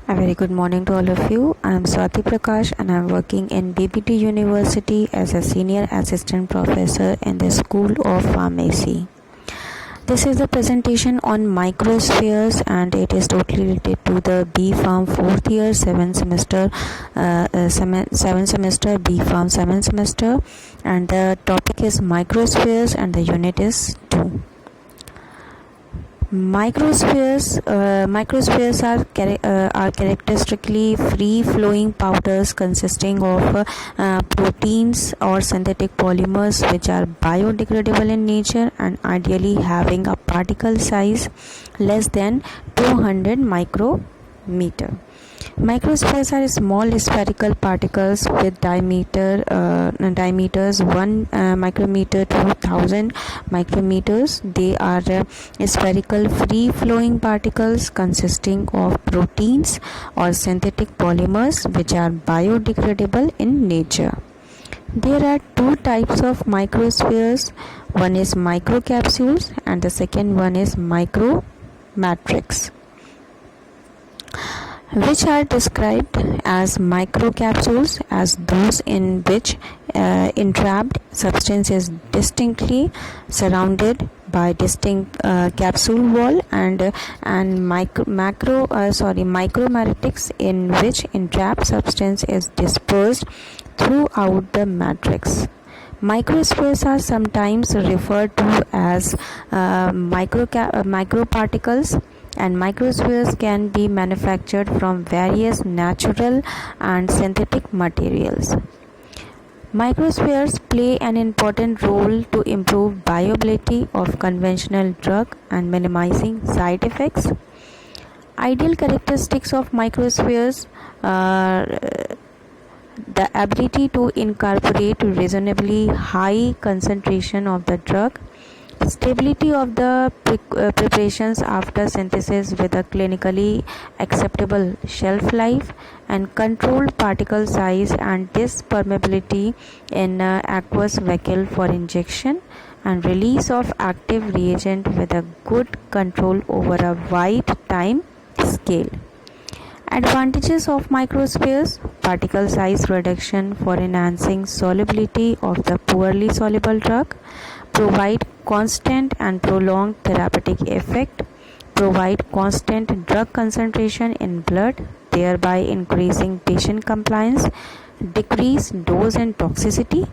A very good morning to all of you. I am Swati Prakash and I am working in BBT University as a senior assistant professor in the School of Pharmacy. This is the presentation on microspheres and it is totally related to the B Pharm 4th year 7th semester, 7th semester B Pharm 7th semester, and the topic is microspheres and the unit is 2. Microspheres are characteristically free-flowing powders consisting of proteins or synthetic polymers which are biodegradable in nature and ideally having a particle size less than 200 micrometer. Microspheres are small spherical particles with diameters 1 micrometer to 1000 micrometers. They are spherical free-flowing particles consisting of proteins or synthetic polymers which are biodegradable in nature. There are two types of microspheres. One is microcapsules and the second one is micromatrix, which are described as microcapsules as those in which entrapped substance is distinctly surrounded by distinct capsule wall, and micromatrix in which entrapped substance is dispersed throughout the matrix. Microspheres are sometimes referred to as microparticles, and microspheres can be manufactured from various natural and synthetic materials. Microspheres play an important role to improve bioavailability of conventional drug and minimizing side effects. Ideal characteristics of microspheres are the ability to incorporate reasonably high concentration of the drug, stability of the preparations after synthesis with a clinically acceptable shelf life, and controlled particle size and dispermeability in aqueous vehicle for injection, and release of active reagent with a good control over a wide time scale. Advantages of microspheres: particle size reduction for enhancing solubility of the poorly soluble drug, provide constant and prolonged therapeutic effect, provide constant drug concentration in blood, thereby increasing patient compliance, decrease dose and toxicity,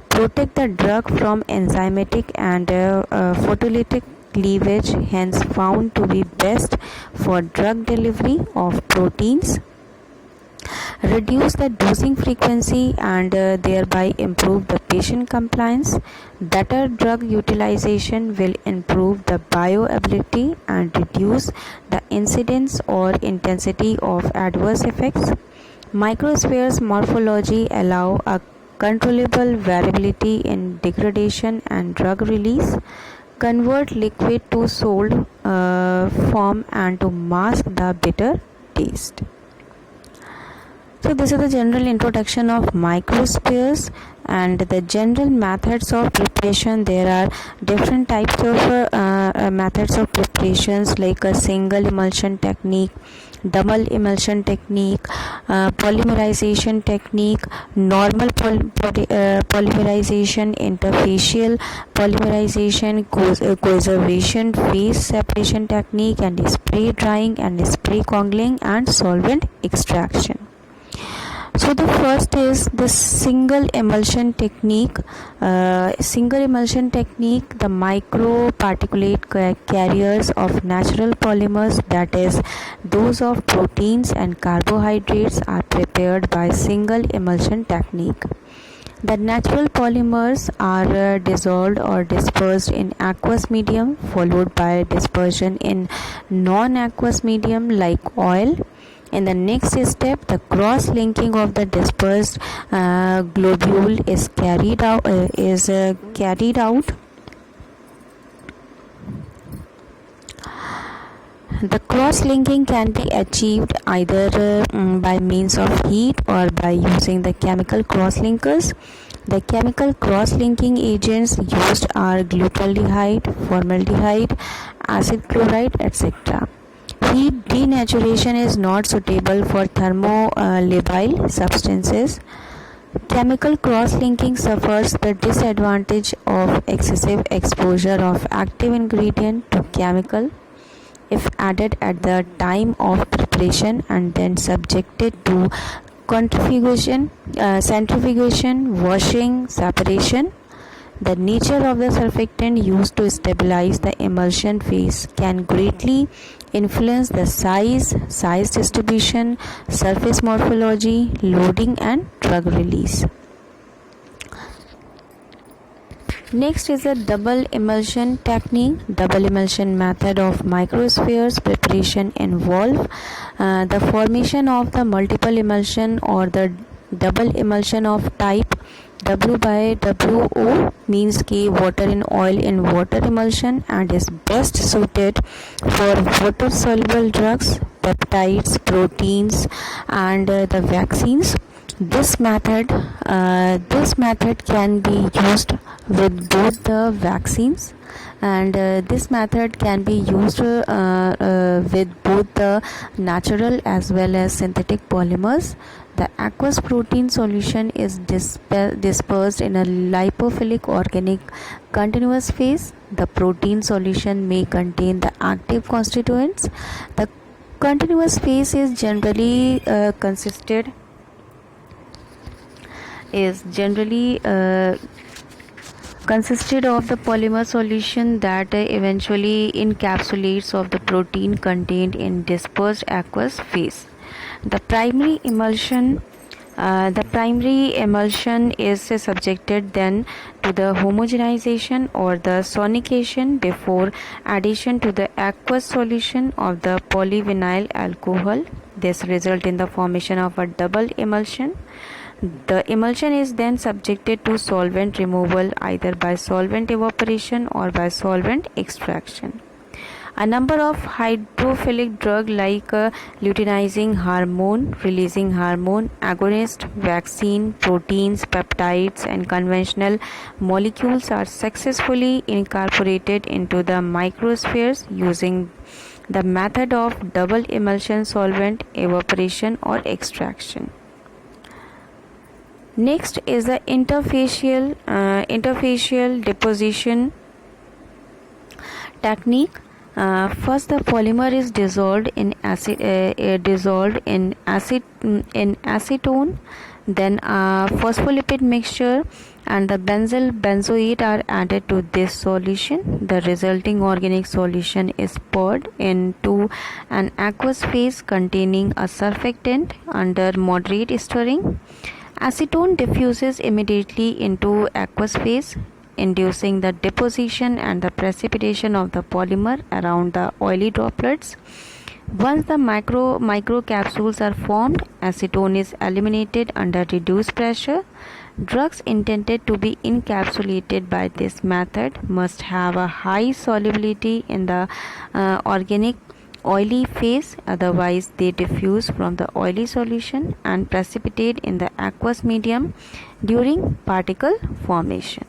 protect the drug from enzymatic and photolytic cleavage, hence found to be best for drug delivery of proteins, reduce the dosing frequency and thereby improve the patient compliance. Better drug utilization will improve the bioavailability and reduce the incidence or intensity of adverse effects. Microspheres morphology allow a controllable variability in degradation and drug release, convert liquid to solid form and to mask the bitter taste. So this is the general introduction of microspheres and the general methods of preparation. There are different types of methods of preparations like a single emulsion technique, double emulsion technique, polymerization technique, normal polymerization, interfacial polymerization, conservation, phase separation technique, and spray drying and spray coagulating and solvent extraction. So the first is the single emulsion technique. The microparticulate carriers of natural polymers, that is those of proteins and carbohydrates, are prepared by single emulsion technique. The natural polymers are dissolved or dispersed in aqueous medium, followed by dispersion in non-aqueous medium like oil. In the next step, the cross-linking of the dispersed globule is carried out. The cross-linking can be achieved either by means of heat or by using the chemical cross-linkers. The chemical cross-linking agents used are glutaldehyde, formaldehyde, acid chloride, etc. Heat denaturation is not suitable for thermolabile substances. Chemical cross-linking suffers the disadvantage of excessive exposure of active ingredient to chemical if added at the time of preparation and then subjected to centrifugation, washing, separation. The nature of the surfactant used to stabilize the emulsion phase can greatly influence the size distribution, surface morphology, loading and drug release. Next is a double emulsion technique. Double emulsion method of microspheres preparation involve the formation of the multiple emulsion or the double emulsion of type W by WO means K water in oil in water emulsion and is best suited for water soluble drugs, peptides, proteins and the vaccines. This method can be used with both the vaccines and this method can be used with both the natural as well as synthetic polymers. The aqueous protein solution is dispersed in a lipophilic organic continuous phase. The protein solution may contain the active constituents. The continuous phase is generally consisted consisted of the polymer solution that eventually encapsulates of the protein contained in dispersed aqueous phase. The primary emulsion is subjected then to the homogenization or the sonication before addition to the aqueous solution of the polyvinyl alcohol. This results in the formation of a double emulsion. The emulsion is then subjected to solvent removal either by solvent evaporation or by solvent extraction. A number of hydrophilic drugs like luteinizing hormone, releasing hormone, agonist, vaccine, proteins, peptides, and conventional molecules are successfully incorporated into the microspheres using the method of double emulsion solvent evaporation or extraction. Next is the interfacial deposition technique. First, the polymer is dissolved in acetone, then a phospholipid mixture and the benzyl benzoate are added to this solution. The resulting organic solution is poured into an aqueous phase containing a surfactant under moderate stirring. Acetone diffuses immediately into aqueous phase, inducing the deposition and the precipitation of the polymer around the oily droplets. Once the microcapsules are formed, acetone is eliminated under reduced pressure. Drugs intended to be encapsulated by this method must have a high solubility in the organic oily phase, otherwise they diffuse from the oily solution and precipitate in the aqueous medium during particle formation.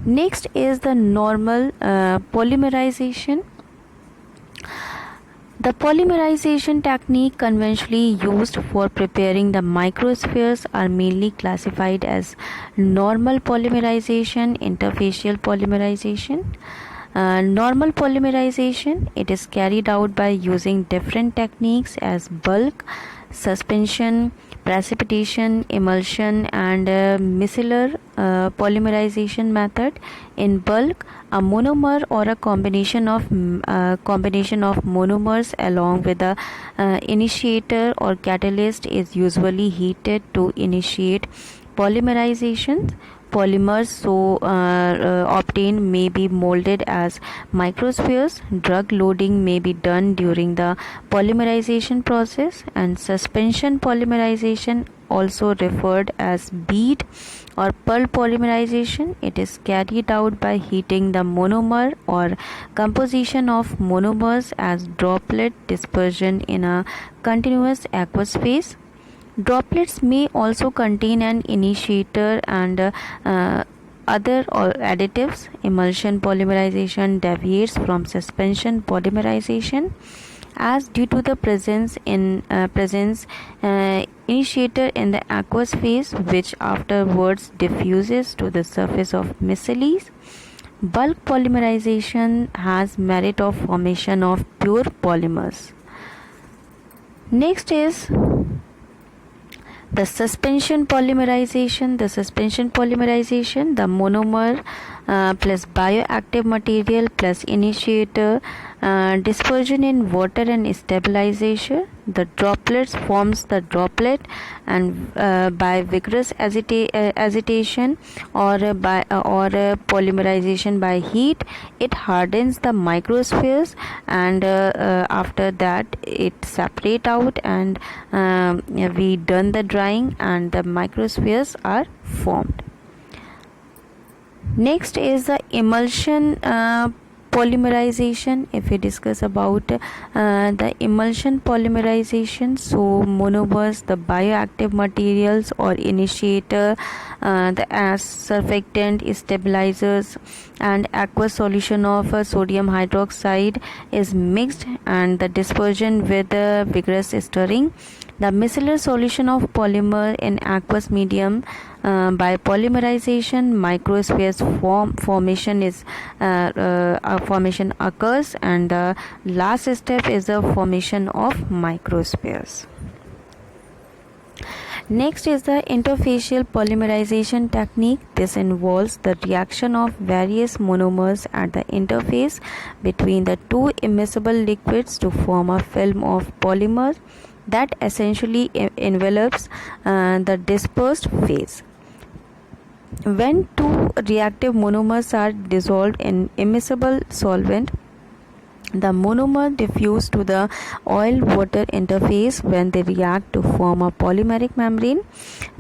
Next is the normal polymerization. The polymerization technique conventionally used for preparing the microspheres are mainly classified as normal polymerization, interfacial polymerization. Normal polymerization, it is carried out by using different techniques as bulk, suspension, precipitation, emulsion and micellar polymerization method. In bulk, a monomer or a combination of monomers along with a initiator or catalyst is usually heated to initiate polymerization. Polymers obtained may be molded as microspheres. Drug loading may be done during the polymerization process, and suspension polymerization, also referred as bead or pearl polymerization, it is carried out by heating the monomer or composition of monomers as droplet dispersion in a continuous aqueous phase. Droplets may also contain an initiator and other additives, emulsion polymerization deviates from suspension polymerization as due to the presence initiator in the aqueous phase, which afterwards diffuses to the surface of micelles. Bulk polymerization has merit of formation of pure polymers. Next is the suspension polymerization. The monomer plus bioactive material plus initiator, dispersion in water and stabilization. The droplets forms the droplet, and by vigorous agitation or polymerization by heat, it hardens the microspheres, and after that it separate out, and we done the drying and the microspheres are formed. Next is the emulsion polymerization. If we discuss about the emulsion polymerization, so monomers, the bioactive materials or initiator, the surfactant, stabilizers, and aqueous solution of sodium hydroxide is mixed, and the dispersion with vigorous stirring. The micellar solution of polymer in aqueous medium, by polymerization, microspheres formation occurs, and the last step is the formation of microspheres. Next is the interfacial polymerization technique. This involves the reaction of various monomers at the interface between the two immiscible liquids to form a film of polymer that essentially envelops the dispersed phase. When two reactive monomers are dissolved in immiscible solvent, the monomer diffuse to the oil-water interface. When they react to form a polymeric membrane,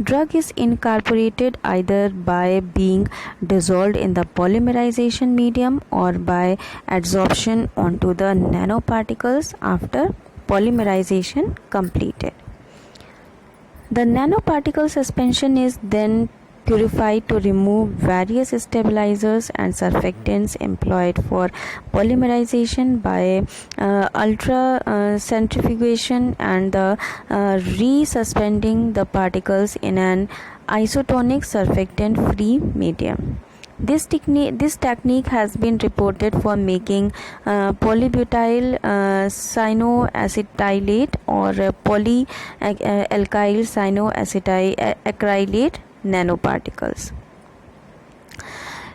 drug is incorporated either by being dissolved in the polymerization medium or by adsorption onto the nanoparticles after polymerization completed. The nanoparticle suspension is then purified to remove various stabilizers and surfactants employed for polymerization by ultracentrifugation and resuspending the particles in an isotonic surfactant-free medium. This technique has been reported for making polybutyl cyanoacetylate or polyalkyl cyanoacrylate nanoparticles.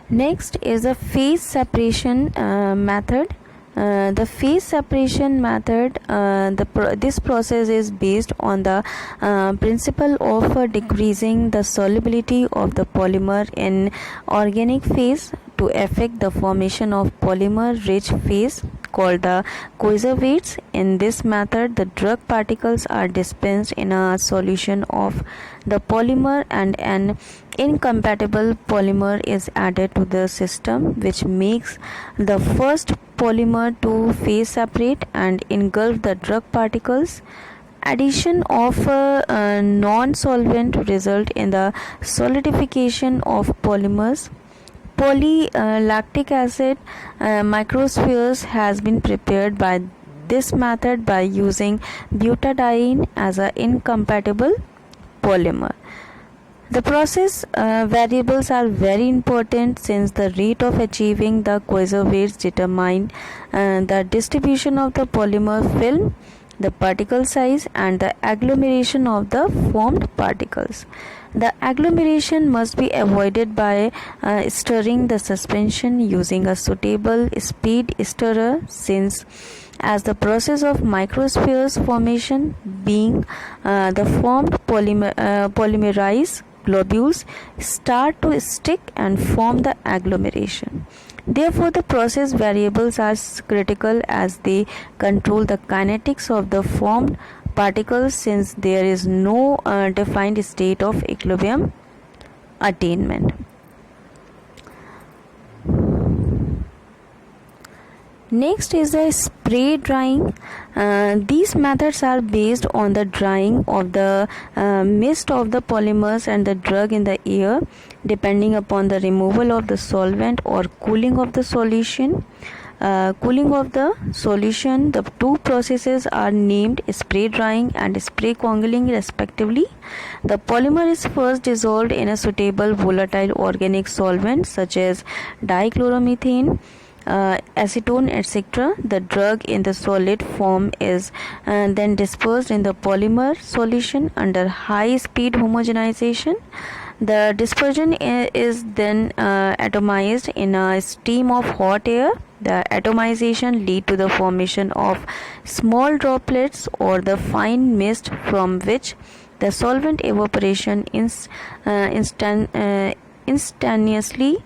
Next is the phase separation method. The phase separation method, this process is based on the principle of decreasing the solubility of the polymer in organic phase to affect the formation of polymer-rich phase called the coisovates. In this method, the drug particles are dispensed in a solution of the polymer, and an incompatible polymer is added to the system, which makes the first polymer to phase separate and engulf the drug particles. Addition of non-solvent result in the solidification of polymers. Polylactic acid microspheres has been prepared by this method by using butadiene as an incompatible polymer. The process variables are very important since the rate of achieving the coisovates determine the distribution of the polymer film, the particle size, and the agglomeration of the formed particles. The agglomeration must be avoided by stirring the suspension using a suitable speed stirrer, since as the process of microspheres formation being the formed polymerized globules start to stick and form the agglomeration. Therefore, the process variables are critical as they control the kinetics of the formed particles, since there is no defined state of equilibrium attainment. Next is the spray drying. These methods are based on the drying of the mist of the polymers and the drug in the air, depending upon the removal of the solvent or cooling of the solution. The two processes are named spray drying and spray congling respectively. The polymer is first dissolved in a suitable volatile organic solvent such as dichloromethane, acetone, etc. The drug in the solid form is then dispersed in the polymer solution under high speed homogenization. The dispersion is then atomized in a stream of hot air. The atomization leads to the formation of small droplets or the fine mist from which the solvent evaporation instantaneously,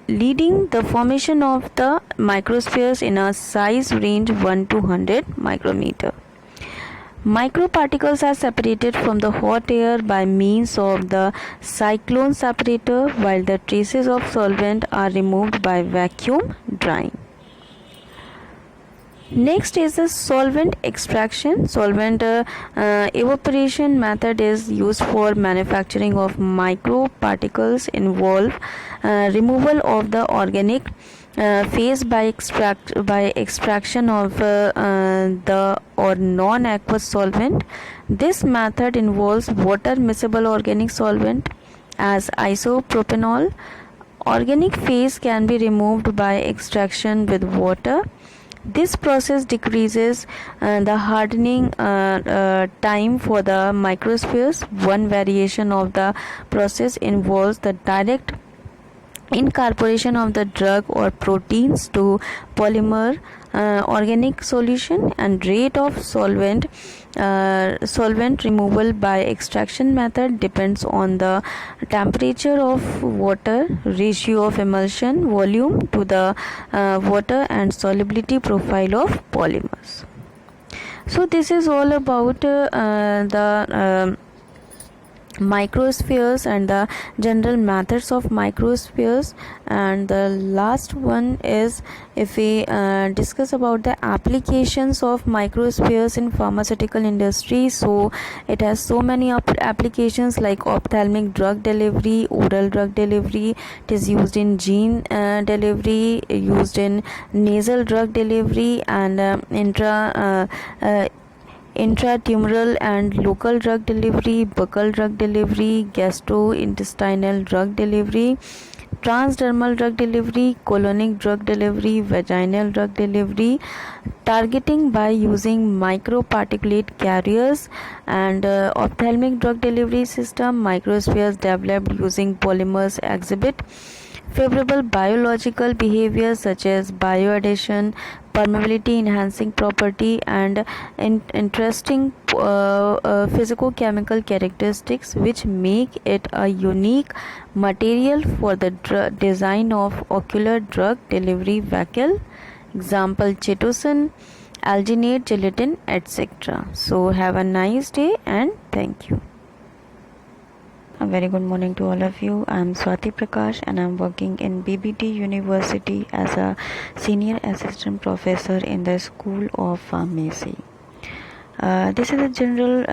leading the formation of the microspheres in a size range 1 to 100 micrometer. Microparticles are separated from the hot air by means of the cyclone separator, while the traces of solvent are removed by vacuum drying. Next is the solvent extraction. Solvent evaporation method is used for manufacturing of microparticles. Involve removal of the organic phase by extraction of the or non-aqueous solvent. This method involves water miscible organic solvent as isopropanol. Organic phase can be removed by extraction with water. This process decreases the hardening time for the microspheres. One variation of the process involves the direct incorporation of the drug or proteins to polymer organic solution, and rate of solvent removal by extraction method depends on the temperature of water, ratio of emulsion volume to the water, and solubility profile of polymers. So this is all about the microspheres and the general methods of microspheres. And the last one is, if we discuss about the applications of microspheres in pharmaceutical industry, so it has so many applications like ophthalmic drug delivery, oral drug delivery. It is used in gene delivery, used in nasal drug delivery, and intratumoral and local drug delivery, buccal drug delivery, gastrointestinal drug delivery, transdermal drug delivery, colonic drug delivery, vaginal drug delivery, targeting by using microparticulate carriers, and ophthalmic drug delivery system. Microspheres developed using polymers exhibit favorable biological behavior such as bioadhesion, permeability enhancing property, and interesting physicochemical characteristics which make it a unique material for the design of ocular drug delivery vehicle. Example: chitosan, alginate, gelatin, etc. So have a nice day and thank you. A very good morning to all of you. I am Swati Prakash and I am working in BBT University as a senior assistant professor in the School of Pharmacy. This is a general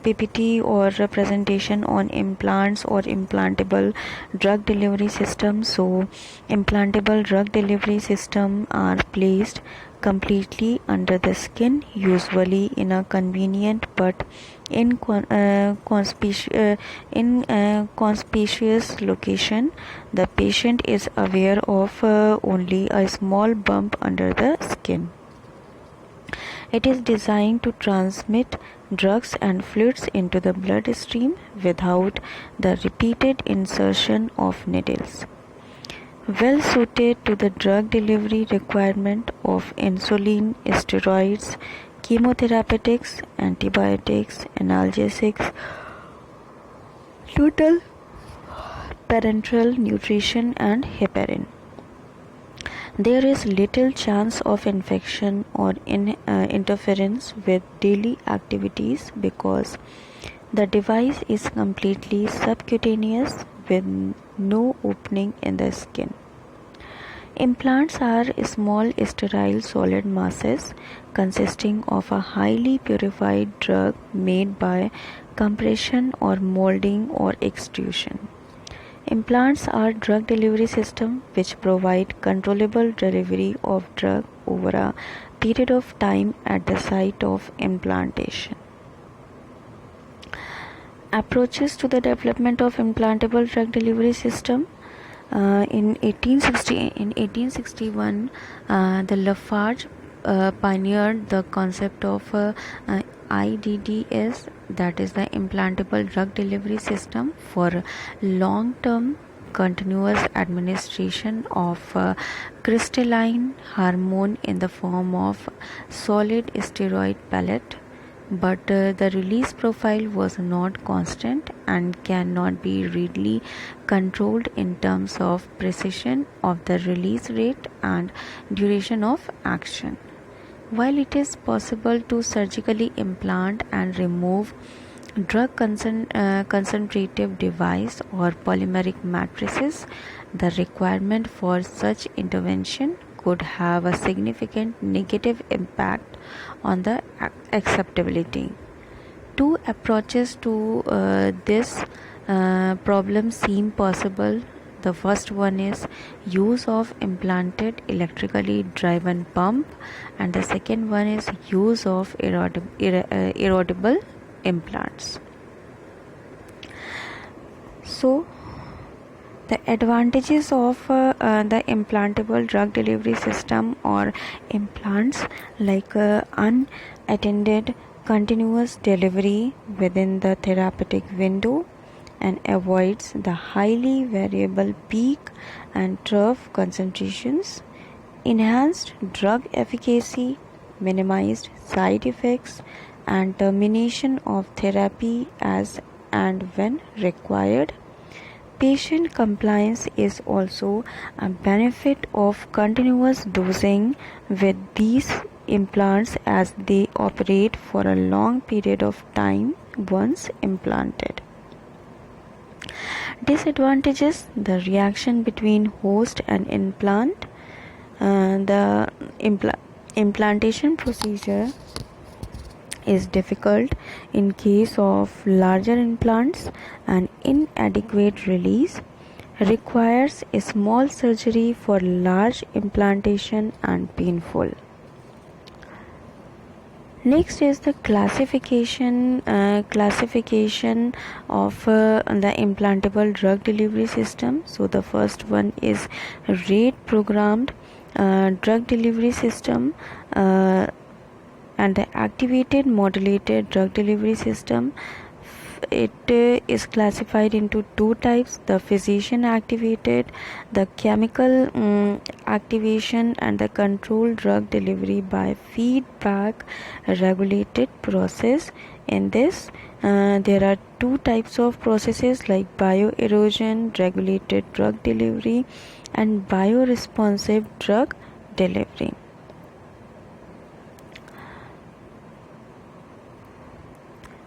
PPT or representation on implants or implantable drug delivery system. So implantable drug delivery system are placed completely under the skin, usually in a convenient but inconspicuous location. The patient is aware of only a small bump under the skin. It is designed to transmit drugs and fluids into the bloodstream without the repeated insertion of needles. Well suited to the drug delivery requirement of insulin, steroids, chemotherapeutics, antibiotics, analgesics, total parenteral nutrition, and heparin. There is little chance of infection or interference with daily activities because the device is completely subcutaneous with no opening in the skin. Implants are small sterile solid masses consisting of a highly purified drug made by compression or molding or extrusion. Implants are drug delivery systems which provide controllable delivery of drug over a period of time at the site of implantation. Approaches to the development of implantable drug delivery system. In 1861, the Lafarge pioneered the concept of IDDS, that is the implantable drug delivery system for long-term continuous administration of crystalline hormone in the form of solid steroid pellet, but the release profile was not constant and cannot be readily controlled in terms of precision of the release rate and duration of action. While it is possible to surgically implant and remove drug concentrative device or polymeric matrices, the requirement for such intervention could have a significant negative impact on the acceptability. Two approaches to this problem seem possible. The first one is use of implanted electrically driven pump, and the second one is use of erodible implants. So, the advantages of the implantable drug delivery system or implants, like unattended continuous delivery within the therapeutic window and avoids the highly variable peak and trough concentrations, enhanced drug efficacy, minimized side effects, and termination of therapy as and when required. Patient compliance is also a benefit of continuous dosing with these implants as they operate for a long period of time once implanted. Disadvantages: the reaction between host and implant. The implantation procedure is difficult in case of larger implants, and inadequate release requires a small surgery for large implantation and painful. Next is the classification of the implantable drug delivery system. So the first one is rate programmed drug delivery system, and the activated modulated drug delivery system. It is classified into two types: the physician activated, the chemical activation, and the controlled drug delivery by feedback regulated process. In this, there are two types of processes, like bioerosion regulated drug delivery and bioresponsive drug delivery.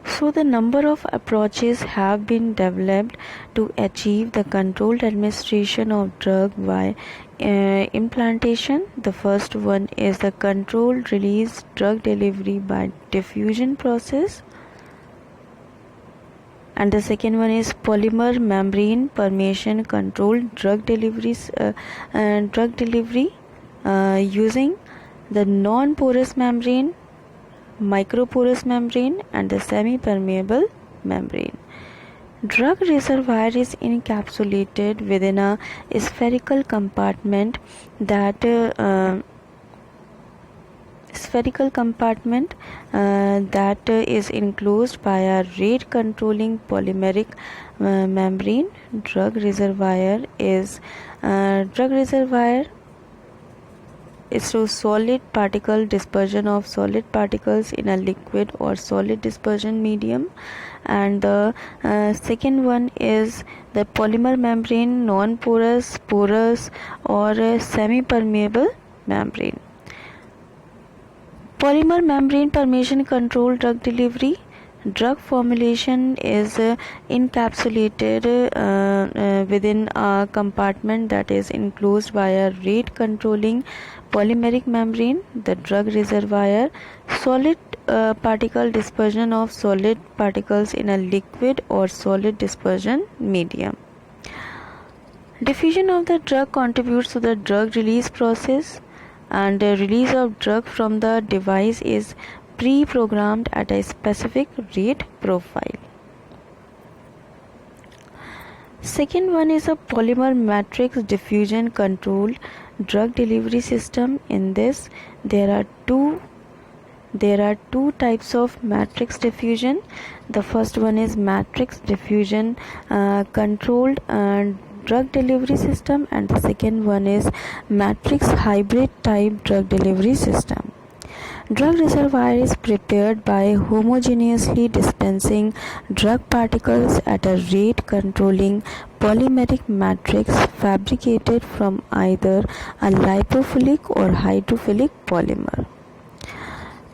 So the number of approaches have been developed to achieve the controlled administration of drug by implantation. The first one is the controlled release drug delivery by diffusion process, and the second one is polymer membrane permeation controlled drug delivery using the non-porous membrane, microporous membrane, and the semi-permeable membrane. Drug reservoir is encapsulated within a spherical compartment that is enclosed by a rate controlling polymeric membrane. Drug reservoir is so solid particle dispersion of solid particles in a liquid or solid dispersion medium. And the second one is the polymer membrane, non-porous, porous, or semi-permeable membrane. Polymer membrane permeation control drug delivery Drug formulation is encapsulated within a compartment that is enclosed by a rate controlling polymeric membrane. The drug reservoir, solid particle dispersion of solid particles in a liquid or solid dispersion medium. Diffusion of the drug contributes to the drug release process, and the release of drug from the device is pre-programmed at a specific rate profile. Second one is a polymer matrix diffusion controlled drug delivery system. In this, there are two types of matrix diffusion. The first one is matrix diffusion controlled drug delivery system, and the second one is matrix hybrid type drug delivery system. Drug reservoir is prepared by homogeneously dispensing drug particles at a rate controlling polymeric matrix fabricated from either a lipophilic or hydrophilic polymer.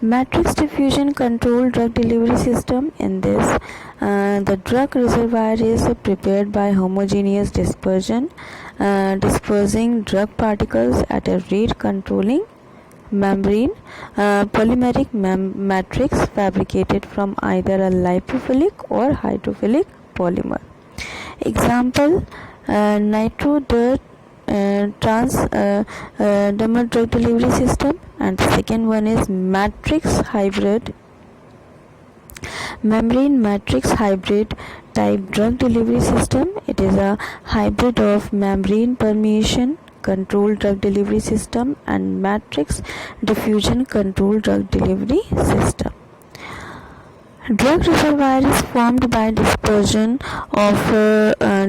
Matrix diffusion controlled drug delivery system. In this, the drug reservoir is prepared by homogeneous dispersion, dispersing drug particles at a rate controlling membrane polymeric matrix fabricated from either a lipophilic or hydrophilic polymer. Example, nitro-dirt transdermal drug delivery system, and the second one is matrix hybrid membrane matrix hybrid type drug delivery system. It is a hybrid of membrane permeation controlled drug delivery system and matrix diffusion controlled drug delivery system. Drug reservoir is formed by dispersion of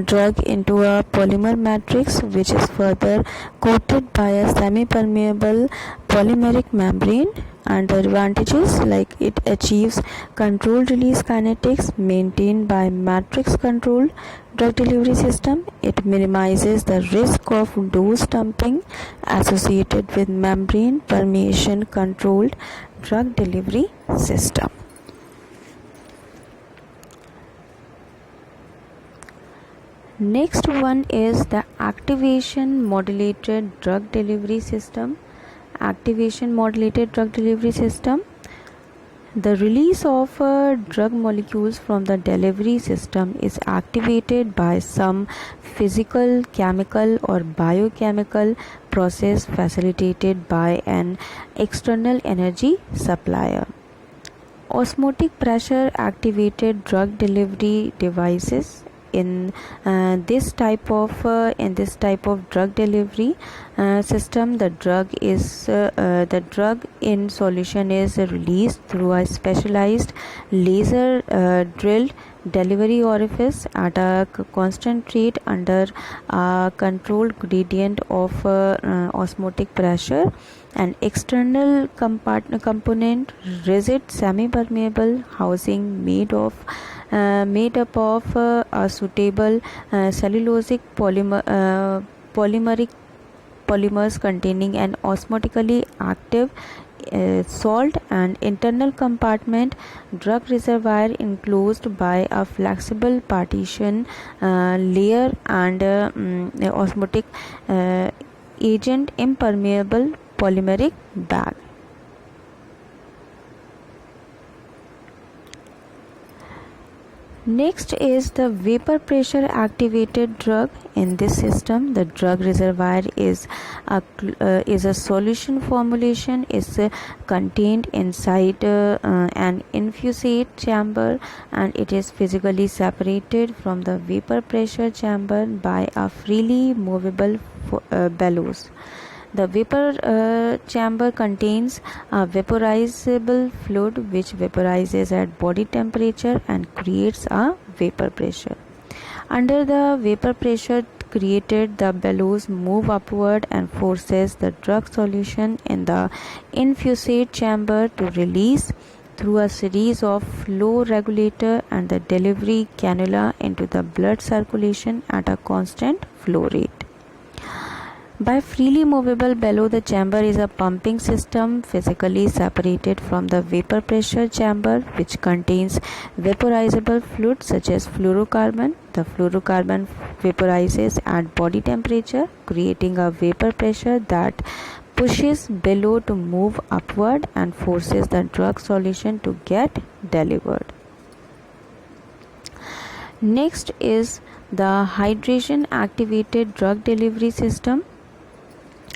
drug into a polymer matrix, which is further coated by a semi-permeable polymeric membrane. And the advantages, like it achieves controlled release kinetics maintained by matrix controlled drug delivery system. It minimizes the risk of dose dumping associated with membrane permeation controlled drug delivery system. Next one is the activation modulated drug delivery system. Activation modulated drug delivery system. The release of drug molecules from the delivery system is activated by some physical, chemical or biochemical process facilitated by an external energy supplier. Osmotic pressure activated drug delivery devices. In this type of drug delivery system, the drug in solution is released through a specialized laser drilled delivery orifice at a constant rate under a controlled gradient of osmotic pressure. An external component, rigid semi-permeable housing made up of a suitable cellulosic polymers containing an osmotically active salt, and internal compartment, drug reservoir enclosed by a flexible partition layer and osmotic agent impermeable polymeric bag. Next is the vapor pressure activated drug. In this system, the drug reservoir is a solution formulation is contained inside an infusate chamber, and it is physically separated from the vapor pressure chamber by a freely movable bellows. The vapor chamber contains a vaporizable fluid which vaporizes at body temperature and creates a vapor pressure. Under the vapor pressure created, the bellows move upward and forces the drug solution in the infusate chamber to release through a series of flow regulator and the delivery cannula into the blood circulation at a constant flow rate. By freely movable below the chamber is a pumping system physically separated from the vapor pressure chamber, which contains vaporizable fluid such as fluorocarbon. The fluorocarbon vaporizes at body temperature, creating a vapor pressure that pushes below to move upward and forces the drug solution to get delivered. Next is the hydration activated drug delivery system.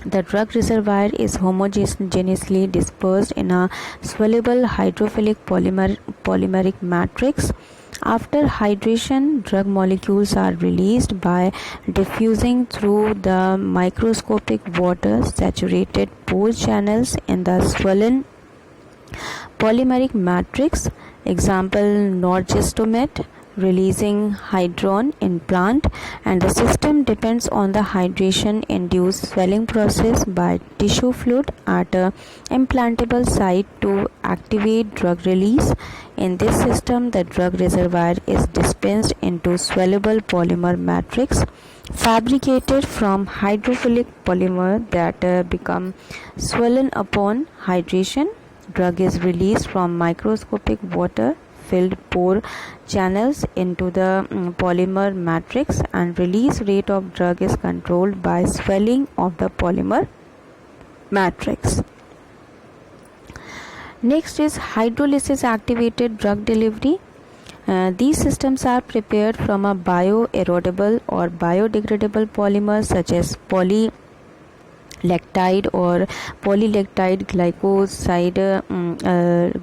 The drug reservoir is homogeneously dispersed in a soluble hydrophilic polymeric matrix. After hydration, drug molecules are released by diffusing through the microscopic water saturated pore channels in the swollen polymeric matrix. Example, Norgestomet, releasing hydron in plant, and the system depends on the hydration induced swelling process by tissue fluid at a implantable site to activate drug release. In this system, the drug reservoir is dispensed into swellable polymer matrix fabricated from hydrophilic polymer that become swollen upon hydration. Drug is released from microscopic water filled pore channels into the polymer matrix, and release rate of drug is controlled by swelling of the polymer matrix. Next is hydrolysis activated drug delivery. These systems are prepared from a bioerodible or biodegradable polymer such as lactide or polylactide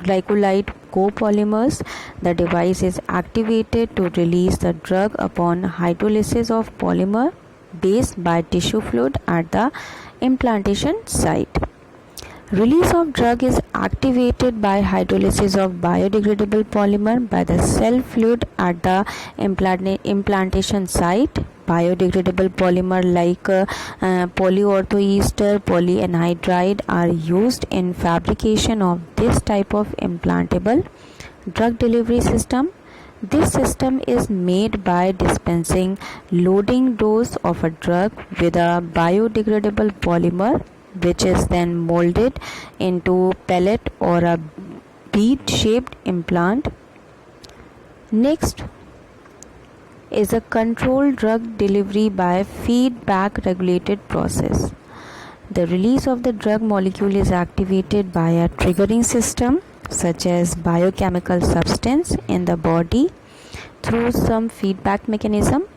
glycolide copolymers. The device is activated to release the drug upon hydrolysis of polymer base by tissue fluid at the implantation site. Release of drug is activated by hydrolysis of biodegradable polymer by the cell fluid at the implantation site. Biodegradable polymer like polyorthoester polyanhydride are used in fabrication of this type of implantable drug delivery system. This system is made by dispensing loading dose of a drug with a biodegradable polymer, which is then molded into pellet or a bead-shaped implant. Next is a controlled drug delivery by feedback regulated process. The release of the drug molecule is activated by a triggering system such as biochemical substance in the body through some feedback mechanism.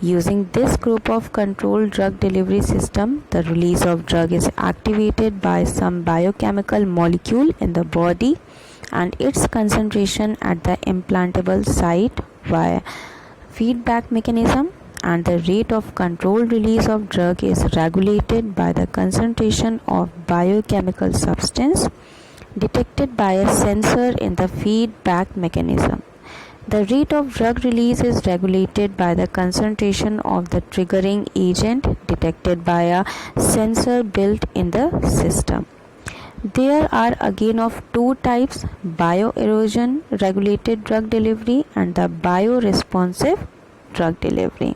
Using this group of controlled drug delivery system, the release of drug is activated by some biochemical molecule in the body and its concentration at the implantable site via feedback mechanism, and the rate of controlled release of drug is regulated by the concentration of biochemical substance detected by a sensor in the feedback mechanism. The rate of drug release is regulated by the concentration of the triggering agent detected by a sensor built in the system. There are again of two types: bioerosion regulated drug delivery and the bioresponsive drug delivery.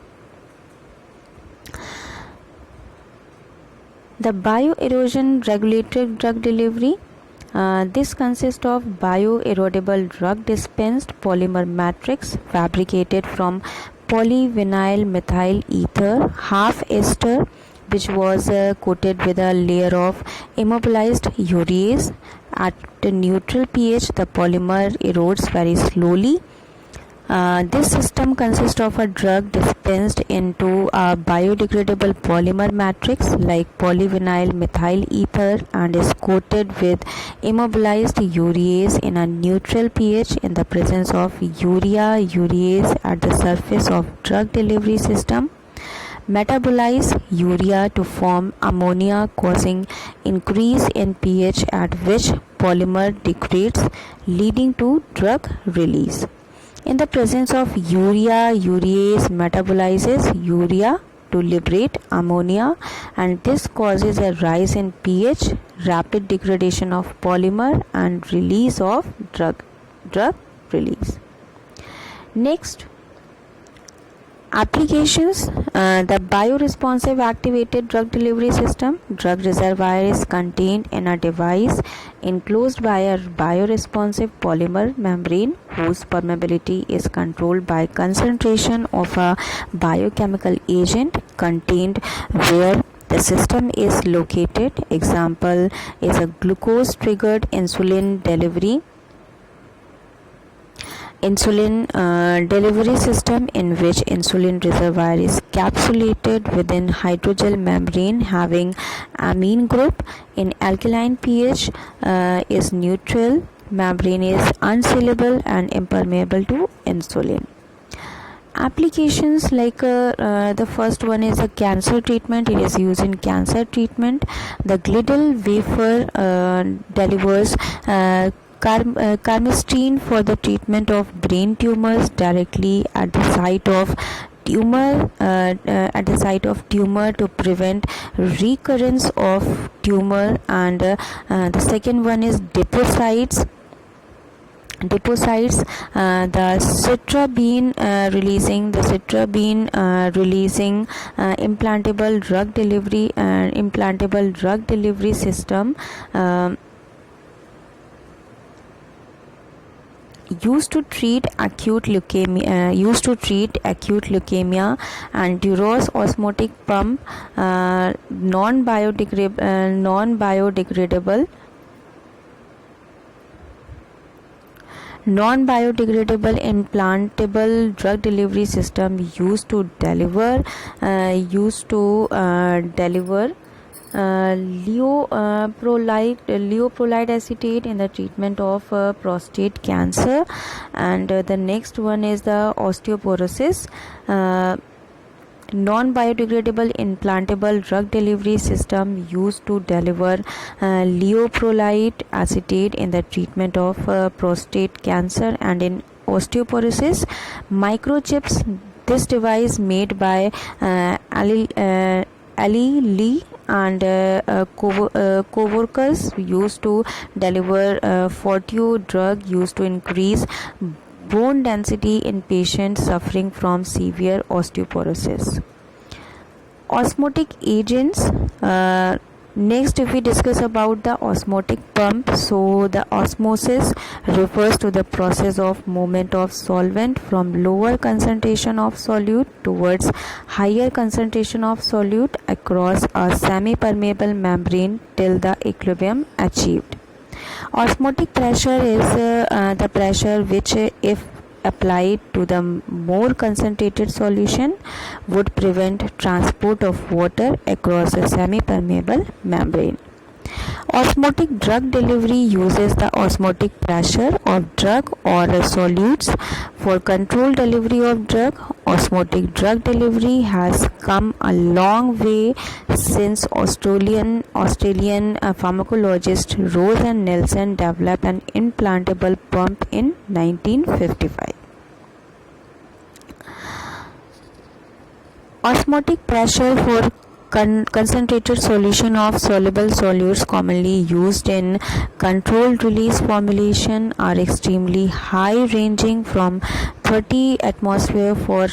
The bioerosion regulated drug delivery, this consists of bioerodible drug dispensed polymer matrix fabricated from polyvinyl methyl ether half ester, which was coated with a layer of immobilized urease. At the neutral pH, the polymer erodes very slowly. This system consists of a drug dispensed into a biodegradable polymer matrix like polyvinyl methyl ether and is coated with immobilized urease in a neutral pH in the presence of urea urease at the surface of drug delivery system. Metabolize urea to form ammonia, causing increase in pH at which polymer degrades, leading to drug release. In the presence of urea, urease metabolizes urea to liberate ammonia, and this causes a rise in pH, rapid degradation of polymer, and release of drug release. Next, Applications. The bioresponsive activated drug delivery system. Drug reservoir is contained in a device enclosed by a bioresponsive polymer membrane whose permeability is controlled by concentration of a biochemical agent contained where the system is located. Example is a glucose triggered insulin delivery delivery system in which insulin reservoir is capsulated within hydrogel membrane having amine group. In alkaline pH is neutral. Membrane is unsealable and impermeable to insulin. Applications like the first one is a cancer treatment. It is used in cancer treatment. The Glidel wafer delivers carmestine for the treatment of brain tumors directly at the site of tumor to prevent recurrence of tumor. And the second one is deposites. The citrabine releasing implantable drug delivery system used to treat acute leukemia. And Duros osmotic pump, non-biodegradable implantable drug delivery system used to deliver leuprolide acetate in the treatment of prostate cancer. And the next one is the osteoporosis. Non-biodegradable implantable drug delivery system used to deliver leuprolide acetate in the treatment of prostate cancer. And in osteoporosis, microchips. This device made by Ali Lee and co-workers used to deliver Forteo drug used to increase bone density in patients suffering from severe osteoporosis. Osmotic agents. Next, if we discuss about the osmotic pump, so the osmosis refers to the process of movement of solvent from lower concentration of solute towards higher concentration of solute across a semi-permeable membrane till the equilibrium achieved. Osmotic pressure is the pressure which, if applied to the more concentrated solution, would prevent transport of water across a semi-permeable membrane. Osmotic drug delivery uses the osmotic pressure of drug or solutes for controlled delivery of drug. Osmotic drug delivery has come a long way since Australian pharmacologist Rose and Nelson developed an implantable pump in 1955. Osmotic pressure for concentrated solution of soluble solutes commonly used in controlled release formulation are extremely high, ranging from 30 atmosphere for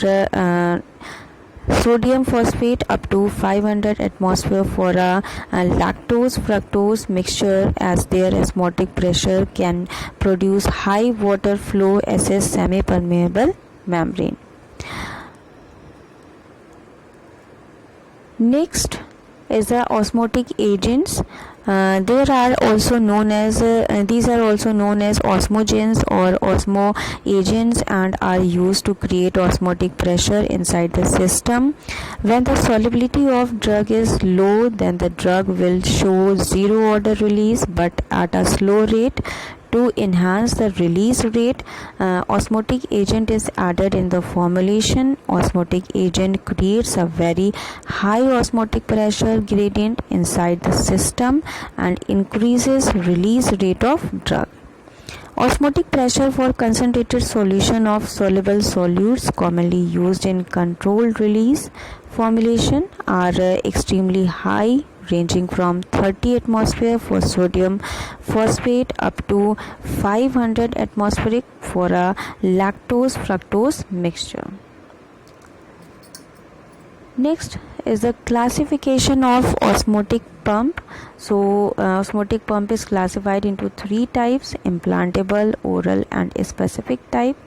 sodium phosphate up to 500 atmosphere for a lactose fructose mixture, as their osmotic pressure can produce high water flow as a semi-permeable membrane. Next is the osmotic agents. These are also known as osmogens or osmo agents and are used to create osmotic pressure inside the system. When the solubility of drug is low, then the drug will show zero order release but at a slow rate. To enhance the release rate, osmotic agent is added in the formulation. Osmotic agent creates a very high osmotic pressure gradient inside the system and increases release rate of drug. Osmotic pressure for concentrated solution of soluble solutes commonly used in controlled release formulation are extremely high, ranging from 30 atmosphere for sodium phosphate up to 500 atmospheric for a lactose fructose mixture. Next is the classification of osmotic pump. So osmotic pump is classified into three types: implantable, oral and specific type.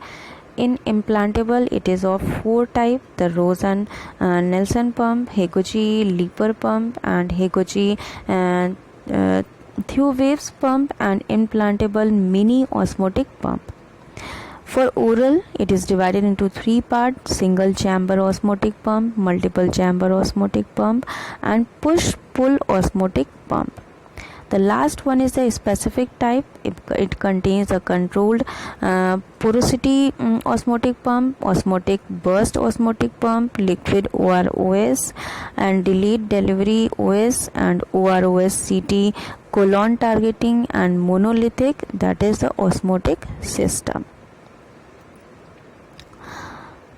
In implantable, it is of four types: the Rosen Nelson pump, Hegoji Leeper pump, and Hegoji Thieve's pump, and implantable mini osmotic pump. For oral, it is divided into three parts: single chamber osmotic pump, multiple chamber osmotic pump, and push-pull osmotic pump. The last one is the specific type. It contains a controlled porosity osmotic pump, osmotic burst osmotic pump, liquid OROS, and delayed delivery OS, and OROS CT colon targeting, and monolithic, that is the osmotic system.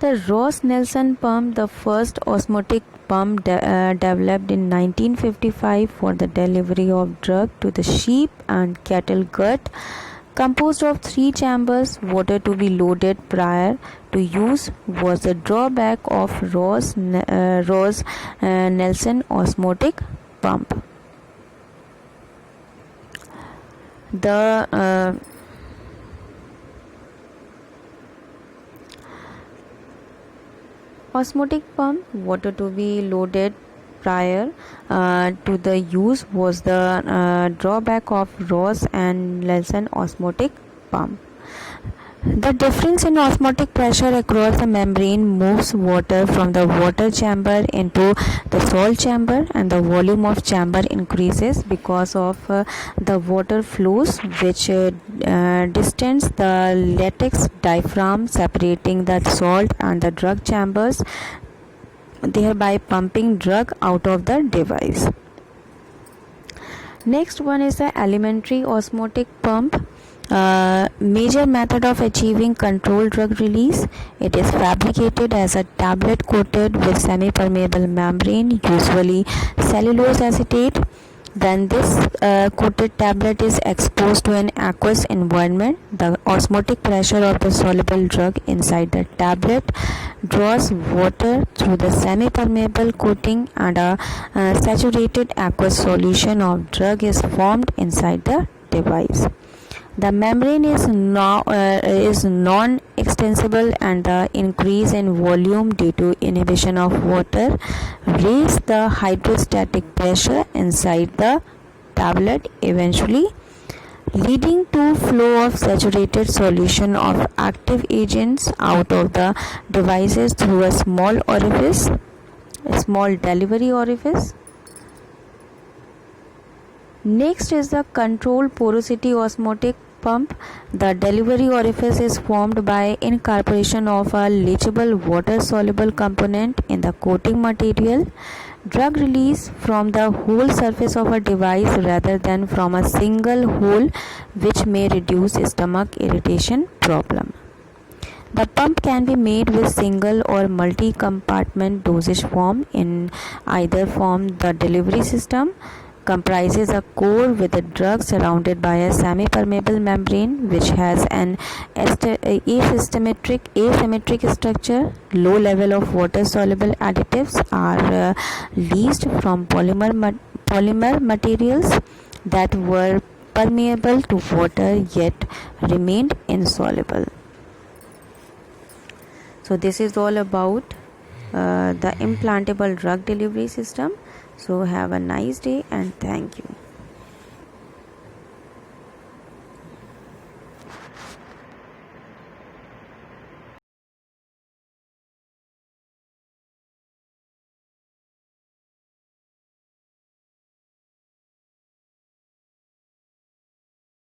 The Ross-Nelson pump, the first osmotic pump developed in 1955 for the delivery of drug to the sheep and cattle gut, composed of three chambers. Water to be loaded prior to use was the drawback of Ross-Nelson osmotic pump. The osmotic pump, water to be loaded prior to the use was the drawback of Ross and Nelson osmotic pump. The difference in osmotic pressure across the membrane moves water from the water chamber into the salt chamber, and the volume of chamber increases because of the water flows, which distance the latex diaphragm separating the salt and the drug chambers, thereby pumping drug out of the device. Next one is the alimentary osmotic pump. Major method of achieving controlled drug release. It is fabricated as a tablet coated with semi-permeable membrane, usually cellulose acetate. Then this coated tablet is exposed to an aqueous environment. The osmotic pressure of the soluble drug inside the tablet draws water through the semi-permeable coating, and a saturated aqueous solution of drug is formed inside the device. The membrane is non-extensible, and the increase in volume due to inhibition of water raise the hydrostatic pressure inside the tablet, eventually leading to flow of saturated solution of active agents out of the devices through a small delivery orifice. Next is the controlled porosity osmotic pump. The delivery orifice is formed by incorporation of a leachable water soluble component in the coating material. Drug release from the whole surface of a device rather than from a single hole, which may reduce stomach irritation problem. The pump can be made with single or multi-compartment dosage form. In either form, the delivery system comprises a core with the drug surrounded by a semi-permeable membrane which has an asymmetric structure. Low level of water soluble additives are leased from polymer materials that were permeable to water yet remained insoluble. So this is all about the implantable drug delivery system. So have a nice day and thank you.